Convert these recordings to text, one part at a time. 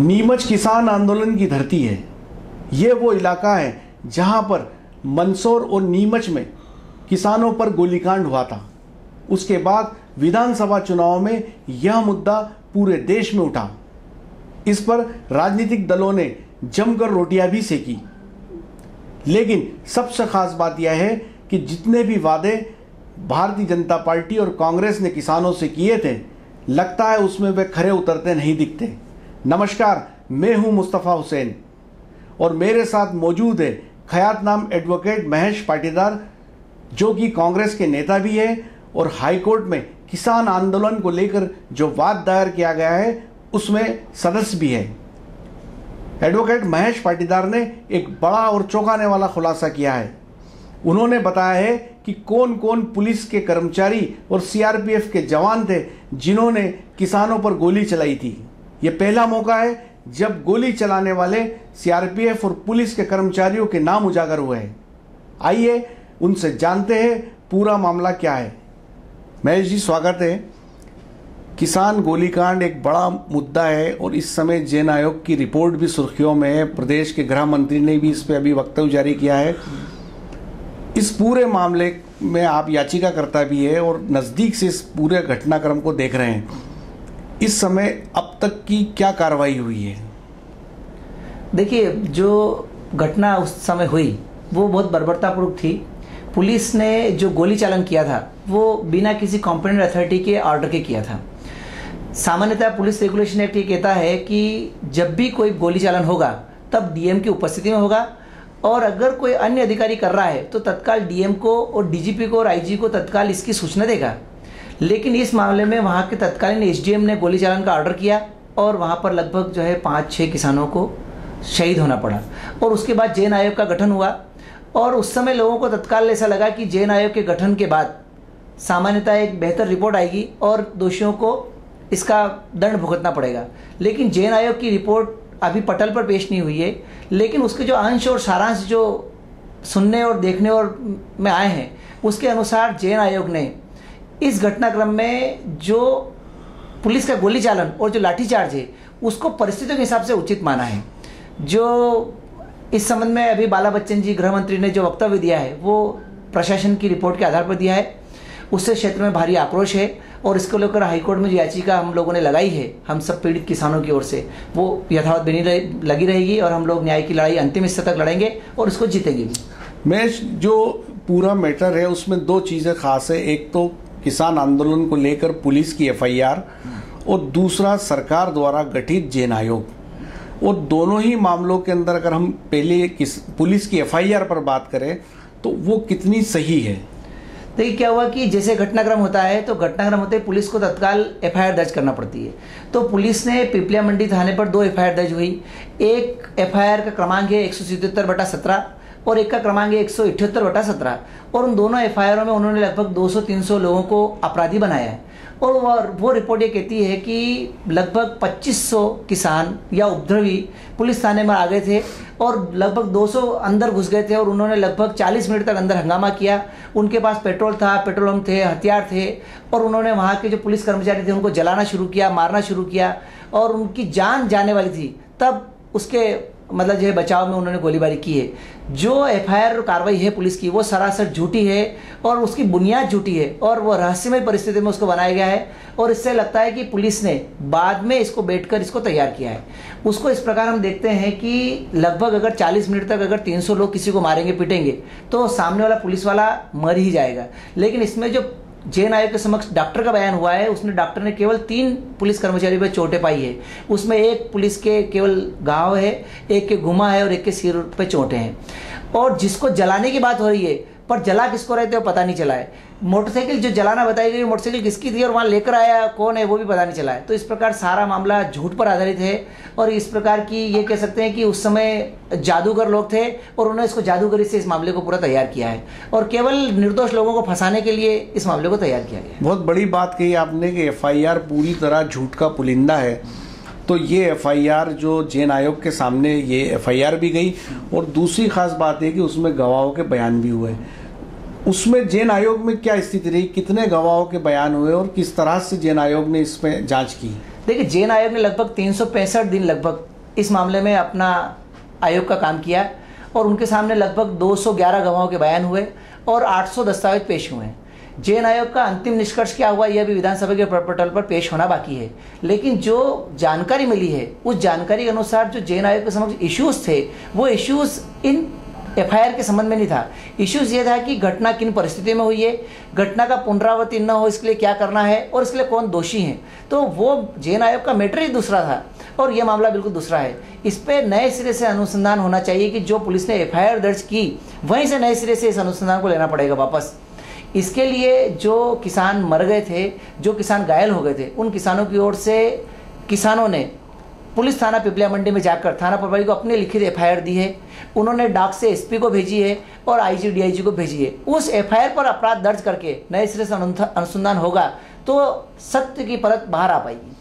नीमच किसान आंदोलन की धरती है। ये वो इलाका है जहां पर मंदसौर और नीमच में किसानों पर गोलीकांड हुआ था। उसके बाद विधानसभा चुनाव में यह मुद्दा पूरे देश में उठा। इस पर राजनीतिक दलों ने जमकर रोटियां भी सेकी। लेकिन सबसे खास बात यह है कि जितने भी वादे भारतीय जनता पार्टी और कांग्रेस ने किसानों से किए थे, लगता है उसमें वे खरे उतरते नहीं दिखते। नमस्कार, मैं हूं मुस्तफ़ा हुसैन और मेरे साथ मौजूद है ख्यातनाम एडवोकेट महेश पाटीदार, जो कि कांग्रेस के नेता भी है और हाईकोर्ट में किसान आंदोलन को लेकर जो वाद दायर किया गया है उसमें सदस्य भी है। एडवोकेट महेश पाटीदार ने एक बड़ा और चौंकाने वाला खुलासा किया है। उन्होंने बताया है कि कौन कौन पुलिस के कर्मचारी और सीआरपीएफ के जवान थे जिन्होंने किसानों पर गोली चलाई थी। ये पहला मौका है जब गोली चलाने वाले सीआरपीएफ और पुलिस के कर्मचारियों के नाम उजागर हुए हैं। आइए उनसे जानते हैं पूरा मामला क्या है। महेश जी, स्वागत है। किसान गोलीकांड एक बड़ा मुद्दा है और इस समय जैन आयोग की रिपोर्ट भी सुर्खियों में है। प्रदेश के गृह मंत्री ने भी इस पर अभी वक्तव्य जारी किया है। इस पूरे मामले में आप याचिकाकर्ता भी है और नज़दीक से इस पूरे घटनाक्रम को देख रहे हैं। इस समय अब तक की क्या कार्रवाई हुई है? देखिए, जो घटना उस समय हुई वो बहुत बर्बरतापूर्वक थी। पुलिस ने जो गोली चालन किया था वो बिना किसी कॉम्पिटेंट अथॉरिटी के ऑर्डर के किया था। सामान्यतः पुलिस रेगुलेशन एक्ट ये कहता है कि जब भी कोई गोली चालन होगा तब डीएम की उपस्थिति में होगा, और अगर कोई अन्य अधिकारी कर रहा है तो तत्काल डीएम को और डीजीपी को और आईजी को तत्काल इसकी सूचना देगा। लेकिन इस मामले में वहाँ के तत्कालीन एसडीएम ने गोली चालन का ऑर्डर किया और वहाँ पर लगभग जो है 5-6 किसानों को शहीद होना पड़ा। और उसके बाद जैन आयोग का गठन हुआ और उस समय लोगों को तत्काल ऐसा लगा कि जैन आयोग के गठन के बाद सामान्यतः एक बेहतर रिपोर्ट आएगी और दोषियों को इसका दंड भुगतना पड़ेगा। लेकिन जैन आयोग की रिपोर्ट अभी पटल पर पेश नहीं हुई है, लेकिन उसके जो अंश और सारांश जो सुनने और देखने और में आए हैं उसके अनुसार जैन आयोग ने इस घटनाक्रम में जो पुलिस का गोली चालन और जो लाठीचार्ज है उसको परिस्थितियों के हिसाब से उचित माना है। जो इस संबंध में अभी बाला बच्चन जी गृह मंत्री ने जो वक्तव्य दिया है वो प्रशासन की रिपोर्ट के आधार पर दिया है। उससे क्षेत्र में भारी आक्रोश है और इसको लेकर हाईकोर्ट में जो याचिका हम लोगों ने लगाई है, हम सब पीड़ित किसानों की ओर से, वो यथावत बनी लगी रहेगी और हम लोग न्याय की लड़ाई अंतिम हिस्से तक लड़ेंगे और इसको जीतेंगे भी। मैं जो पूरा मैटर है उसमें दो चीज़ें खास है। एक तो किसान आंदोलन को लेकर पुलिस की एफआईआर और दूसरा सरकार द्वारा गठित जैन आयोग। और दोनों ही मामलों के अंदर अगर हम पहले पुलिस की एफआईआर पर बात करें तो वो कितनी सही है? देखिए, क्या हुआ कि जैसे घटनाक्रम होता है तो घटनाक्रम होते ही पुलिस को तत्काल एफआईआर दर्ज करना पड़ती है। तो पुलिस ने पिपलिया मंडी थाने पर 2 एफआईआर दर्ज हुई। एक एफआईआर का क्रमांक है 177/17 और एक का क्रमांक है 178/17 और उन दोनों एफआईआरों में उन्होंने लगभग 200-300 लोगों को अपराधी बनाया है। और वो रिपोर्ट ये कहती है कि लगभग 2500 किसान या उपद्रवी पुलिस थाने में आ गए थे और लगभग 200 अंदर घुस गए थे और उन्होंने लगभग 40 मिनट तक अंदर हंगामा किया। उनके पास पेट्रोल था, पेट्रोल पंप थे, हथियार थे और उन्होंने वहाँ के जो पुलिस कर्मचारी थे उनको जलाना शुरू किया, मारना शुरू किया और उनकी जान जाने वाली थी तब उसके मतलब जो है बचाव में उन्होंने गोलीबारी की है। जो एफआईआर कार्रवाई है पुलिस की वो सरासर झूठी है और उसकी बुनियाद झूठी है और वो रहस्यमय परिस्थिति में उसको बनाया गया है और इससे लगता है कि पुलिस ने बाद में इसको बैठकर इसको तैयार किया है। उसको इस प्रकार हम देखते हैं कि लगभग अगर 40 मिनट तक अगर 300 लोग किसी को मारेंगे पीटेंगे तो सामने वाला पुलिस वाला मर ही जाएगा। लेकिन इसमें जो जैन आयोग के समक्ष डॉक्टर का बयान हुआ है, उसने डॉक्टर ने केवल 3 पुलिस कर्मचारी पर चोटें पाई है। उसमें एक पुलिस के केवल घाव है, एक के घुमा है और एक के सिर पे चोटें हैं। और जिसको जलाने की बात हो रही है, पर जला किसको रहे थे वो पता नहीं चला है। मोटरसाइकिल जो जलाना बताई गई, मोटरसाइकिल किसकी थी और वहाँ लेकर आया कौन है वो भी पता नहीं चला है। तो इस प्रकार सारा मामला झूठ पर आधारित है और इस प्रकार की ये कह सकते हैं कि उस समय जादूगर लोग थे और उन्होंने इसको जादूगरी से इस मामले को पूरा तैयार किया है और केवल निर्दोष लोगों को फंसाने के लिए इस मामले को तैयार किया गया है। बहुत बड़ी बात कही आपने कि एफआईआर पूरी तरह झूठ का पुलिंदा है। तो ये एफआईआर जो जैन आयोग के सामने ये एफआईआर भी गई और दूसरी खास बात है कि उसमें गवाहों के बयान भी हुए। उसमें जैन आयोग में क्या स्थिति रही, कितने गवाहों के बयान हुए और किस तरह से जैन आयोग ने इसमें जांच की? देखिए, जैन आयोग ने लगभग 365 दिन लगभग इस मामले में अपना आयोग का काम किया और उनके सामने लगभग 211 गवाहों के बयान हुए और 800 दस्तावेज पेश हुए हैं। चयन आयोग का अंतिम निष्कर्ष क्या हुआ, यह भी विधानसभा के पोर्टल पर पेश होना बाकी है। लेकिन जो जानकारी मिली है उस जानकारी के अनुसार जो चयन आयोग के समक्ष इश्यूज थे वो इश्यूज इन एफआईआर के संबंध में नहीं था। इश्यूज ये था कि घटना किन परिस्थितियों में हुई है, घटना का पुनरावृत्ति न हो इसके लिए क्या करना है और इसके लिए कौन दोषी हैं। तो वो चयन आयोग का मैटर ही दूसरा था और ये मामला बिल्कुल दूसरा है। इस पर नए सिरे से अनुसंधान होना चाहिए कि जो पुलिस ने एफआईआर दर्ज की वहीं से नए सिरे से इस अनुसंधान को लेना पड़ेगा वापस। इसके लिए जो किसान मर गए थे, जो किसान घायल हो गए थे, उन किसानों की ओर से किसानों ने पुलिस थाना पिपलिया मंडी में जाकर थाना प्रभारी को अपनी लिखित एफआईआर दी है। उन्होंने डाक से एसपी को भेजी है और आईजी डीआईजी को भेजी है। उस एफआईआर पर अपराध दर्ज करके नए सिरे से अनुसंधान होगा तो सत्य की परत बाहर आ पाएगी।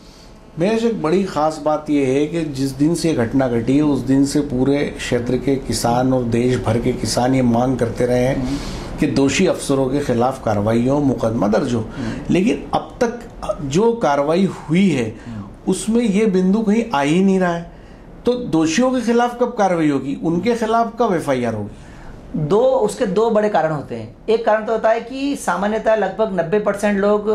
मेरे से एक बड़ी ख़ास बात यह है कि जिस दिन से ये घटना घटी है उस दिन से पूरे क्षेत्र के किसान और देश भर के किसान ये मांग करते रहे हैं कि दोषी अफसरों के खिलाफ कार्रवाई हो, मुकदमा दर्ज हो। लेकिन अब तक जो कार्रवाई हुई है उसमें ये बिंदु कहीं आ ही नहीं रहा है। तो दोषियों के खिलाफ कब कार्रवाई होगी, उनके खिलाफ कब एफआईआर होगी? उसके दो बड़े कारण होते हैं। एक कारण तो होता है कि सामान्यतः लगभग 90% लोग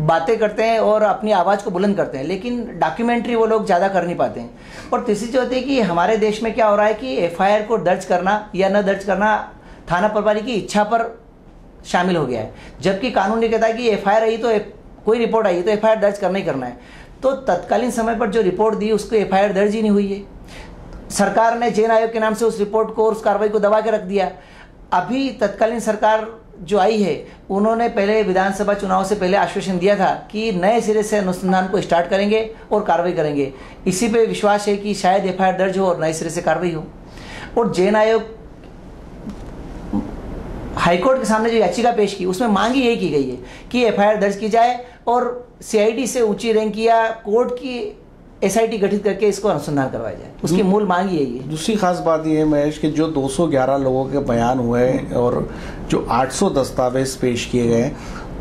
बातें करते हैं और अपनी आवाज़ को बुलंद करते हैं, लेकिन डॉक्यूमेंट्री वो लोग ज़्यादा कर नहीं पाते हैं। और तीसरी जो होती है कि हमारे देश में क्या हो रहा है कि एफआईआर को दर्ज करना या न दर्ज करना थाना प्रभारी की इच्छा पर शामिल हो गया है, जबकि कानून ये कहता है कि एफआईआर आई तो कोई रिपोर्ट आई तो एफआईआर दर्ज करना ही करना है। तो तत्कालीन समय पर जो रिपोर्ट दी उसको एफआईआर दर्ज ही नहीं हुई है। सरकार ने चयन आयोग के नाम से उस रिपोर्ट को और उस कार्रवाई को दबा के रख दिया। अभी तत्कालीन सरकार जो आई है उन्होंने पहले विधानसभा चुनाव से पहले आश्वासन दिया था कि नए सिरे से अनुसंधान को स्टार्ट करेंगे और कार्रवाई करेंगे। इसी पे विश्वास है कि शायद एफआईआर दर्ज हो और नए सिरे से कार्रवाई हो। और चयन आयोग हाईकोर्ट के सामने जो याचिका पेश की उसमें मांग यही की गई है कि एफआईआर दर्ज की जाए और सीआईडी से ऊंची रैंक या कोर्ट की एसआईटी गठित करके इसको अनुसंधान करवाया जाए। उसकी मूल मांग यही है। दूसरी खास बात यह है महेश कि जो 211 लोगों के बयान हुए और जो 800 दस्तावेज पेश किए गए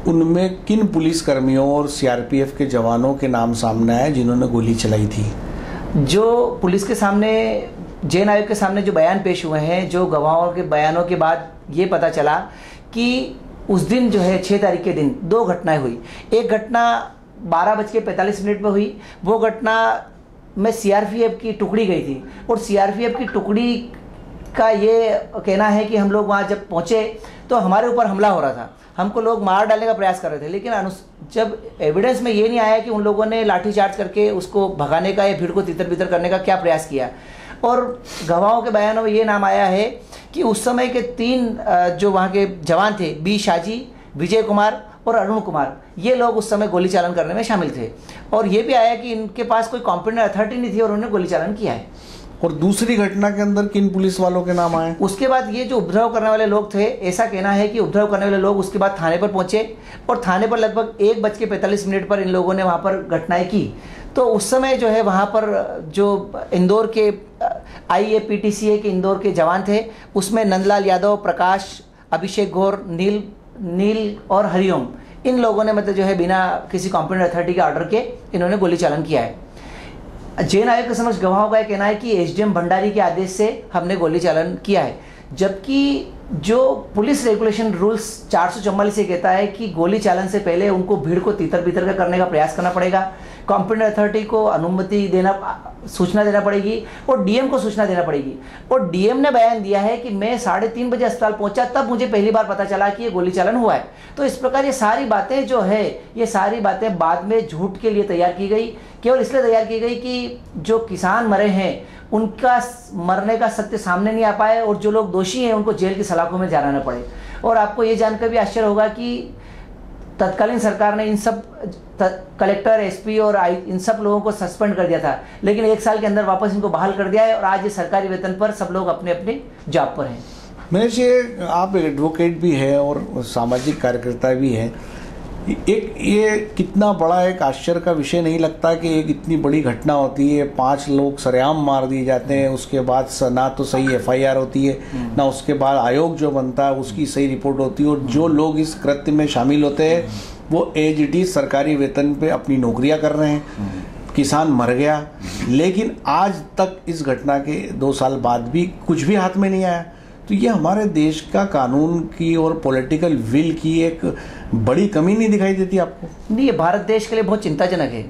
उनमें किन पुलिसकर्मियों और सीआरपीएफ के जवानों के नाम सामने आए जिन्होंने गोली चलाई थी? जो पुलिस के सामने चयन आयोग के सामने जो बयान पेश हुए हैं, जो गवाहों के बयानों के बाद ये पता चला कि उस दिन जो है 6 तारीख के दिन 2 घटनाएं हुई। एक घटना 12:45 में हुई। वो घटना में सीआरपीएफ की टुकड़ी गई थी और सीआरपीएफ की टुकड़ी का ये कहना है कि हम लोग वहाँ जब पहुँचे तो हमारे ऊपर हमला हो रहा था, हमको लोग मार डालने का प्रयास कर रहे थे। लेकिन जब एविडेंस में ये नहीं आया कि उन लोगों ने लाठीचार्ज करके उसको भगाने का या भीड़ को तितर बितर करने का क्या प्रयास किया। और गवाहों के बयानों में ये नाम आया है कि उस समय के 3 जो वहाँ के जवान थे, बी शाजी, विजय कुमार और अरुण कुमार, ये लोग उस समय गोली चालन करने में शामिल थे। और ये भी आया कि इनके पास कोई कॉम्पिटेंट अथॉरिटी नहीं थी और उन्होंने गोली चालन किया है। और दूसरी घटना के अंदर किन पुलिस वालों के नाम आए? उसके बाद ये जो उपद्रव करने वाले लोग थे, ऐसा कहना है कि उपद्रव करने वाले लोग उसके बाद थाने पर पहुंचे और थाने पर लगभग 1:45 पर इन लोगों ने वहाँ पर घटनाएं की। तो उस समय जो है वहाँ पर जो इंदौर के IAPTCA के इंदौर के जवान थे उसमें नंदलाल यादव, प्रकाश, अभिषेक घोर, नील और हरिओम, इन लोगों ने मतलब जो है बिना किसी कॉम्पिटेंट अथॉरिटी के ऑर्डर के इन्होंने गोली चालन किया है। चयन आयोग के समक्ष गवाहों का कहना है कि SDM भंडारी के आदेश से हमने गोली चालन किया है, जबकि जो पुलिस रेगुलेशन रूल्स 444 से कहता है कि गोली चालन से पहले उनको भीड़ को तितर बितर का करने का प्रयास करना पड़ेगा, कॉम्पिटेंट अथॉरिटी को अनुमति देना, सूचना देना पड़ेगी और डीएम को सूचना देना पड़ेगी। और डीएम ने बयान दिया है कि मैं 3:30 बजे अस्पताल पहुंचा तब मुझे पहली बार पता चला कि ये गोली चालन हुआ है। तो इस प्रकार ये सारी बातें जो है, ये सारी बातें बाद में झूठ के लिए तैयार की गई, केवल इसलिए तैयार की गई कि जो किसान मरे हैं उनका मरने का सत्य सामने नहीं आ पाए और जो लोग दोषी हैं उनको जेल की सलाखों में जाना न पड़े। और आपको ये जानकर भी आश्चर्य होगा कि तत्कालीन सरकार ने इन सब कलेक्टर, एसपी और इन सब लोगों को सस्पेंड कर दिया था, लेकिन 1 साल के अंदर वापस इनको बहाल कर दिया है और आज ये सरकारी वेतन पर सब लोग अपने अपने जॉब पर हैं। महेश, आप एक एडवोकेट भी है और सामाजिक कार्यकर्ता भी है। एक ये कितना बड़ा एक आश्चर्य का विषय नहीं लगता कि एक इतनी बड़ी घटना होती है, 5 लोग सरेआम मार दिए जाते हैं, उसके बाद ना तो सही एफआईआर होती है, ना उसके बाद आयोग जो बनता है उसकी सही रिपोर्ट होती है, और जो लोग इस कृत्य में शामिल होते हैं वो एज इट इज सरकारी वेतन पे अपनी नौकरियां कर रहे हैं। किसान मर गया, लेकिन आज तक इस घटना के 2 साल बाद भी कुछ भी हाथ में नहीं आया। तो ये हमारे देश का कानून की और पॉलिटिकल विल की एक बड़ी कमी नहीं दिखाई देती आपको? नहीं, ये भारत देश के लिए बहुत चिंताजनक है।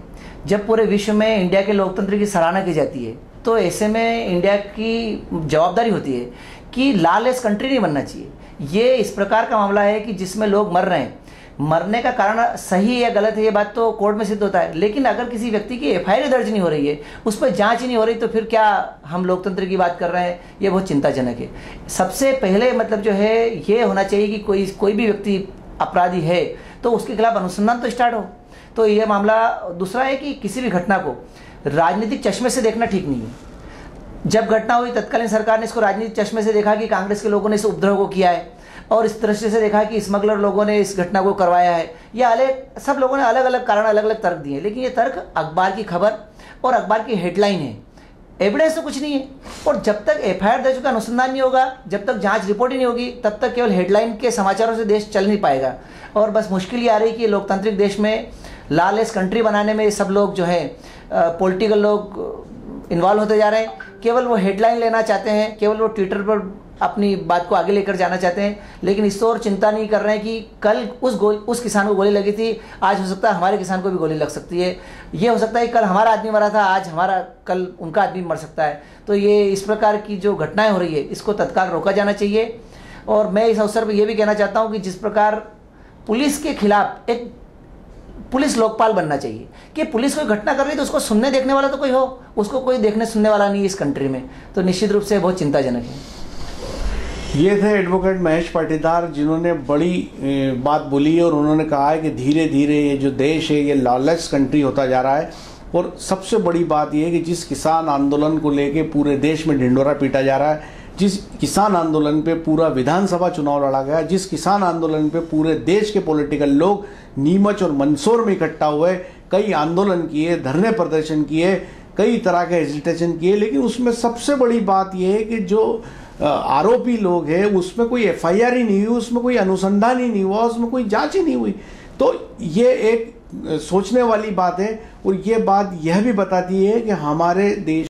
जब पूरे विश्व में इंडिया के लोकतंत्र की सराहना की जाती है, तो ऐसे में इंडिया की जवाबदारी होती है कि लॉलेस कंट्री नहीं बनना चाहिए। ये इस प्रकार का मामला है कि जिसमें लोग मर रहे हैं, मरने का कारण सही या गलत है ये बात तो कोर्ट में सिद्ध होता है, लेकिन अगर किसी व्यक्ति की एफआईआर दर्ज नहीं हो रही है, उस पर जांच ही नहीं हो रही, तो फिर क्या हम लोकतंत्र की बात कर रहे हैं? ये बहुत चिंताजनक है। सबसे पहले मतलब जो है ये होना चाहिए कि कोई भी व्यक्ति अपराधी है तो उसके खिलाफ अनुसंधान तो स्टार्ट हो। तो ये मामला दूसरा है कि किसी भी घटना को राजनीतिक चश्मे से देखना ठीक नहीं है। जब घटना हुई तत्कालीन सरकार ने इसको राजनीतिक चश्मे से देखा कि कांग्रेस के लोगों ने इस उपद्रव को किया है, और इस दृष्टि से देखा कि स्मगलर लोगों ने इस घटना को करवाया है, या सब लोगों ने अलग अलग कारण अलग अलग तर्क दिए, लेकिन ये तर्क अखबार की खबर और अखबार की हेडलाइन है, एविडेंस तो कुछ नहीं है। और जब तक एफआईआर दर्ज का अनुसंधान नहीं होगा, जब तक जांच रिपोर्ट ही नहीं होगी, तब तक केवल हेडलाइन के समाचारों से देश चल नहीं पाएगा। और बस मुश्किल ये आ रही है कि लोकतांत्रिक देश में लॉलेस कंट्री बनाने में सब लोग जो है पॉलिटिकल लोग इन्वॉल्व होते जा रहे हैं। केवल वो हेडलाइन लेना चाहते हैं, केवल वो ट्विटर पर अपनी बात को आगे लेकर जाना चाहते हैं, लेकिन इस और चिंता नहीं कर रहे हैं कि कल उस किसान को गोली लगी थी, आज हो सकता है हमारे किसान को भी गोली लग सकती है। ये हो सकता है कि कल हमारा आदमी मरा था, आज कल उनका आदमी मर सकता है। तो ये इस प्रकार की जो घटनाएं हो रही है, इसको तत्काल रोका जाना चाहिए। और मैं इस अवसर पर यह भी कहना चाहता हूँ कि जिस प्रकार पुलिस के खिलाफ एक पुलिस लोकपाल बनना चाहिए कि पुलिस कोई घटना कर रही है तो उसको सुनने देखने वाला तो कोई हो, उसको कोई देखने सुनने वाला नहीं है इस कंट्री में। तो निश्चित रूप से बहुत चिंताजनक है। ये थे एडवोकेट महेश पाटीदार, जिन्होंने बड़ी बात बोली है और उन्होंने कहा है कि धीरे धीरे ये जो देश है ये लॉलेस कंट्री होता जा रहा है। और सबसे बड़ी बात ये है कि जिस किसान आंदोलन को लेके पूरे देश में ढिंढोरा पीटा जा रहा है, जिस किसान आंदोलन पे पूरा विधानसभा चुनाव लड़ा गया, जिस किसान आंदोलन पे पूरे देश के पॉलिटिकल लोग नीमच और मंदसौर में इकट्ठा हुए, कई आंदोलन किए, धरने प्रदर्शन किए, कई तरह के एजिटेशन किए, लेकिन उसमें सबसे बड़ी बात यह है कि जो आरोपी लोग हैं उसमें कोई एफआईआर ही नहीं हुई, उसमें कोई अनुसंधान ही नहीं हुआ, उसमें कोई जांच ही नहीं हुई। तो ये एक सोचने वाली बात है। और ये बात यह भी बताती है कि हमारे देश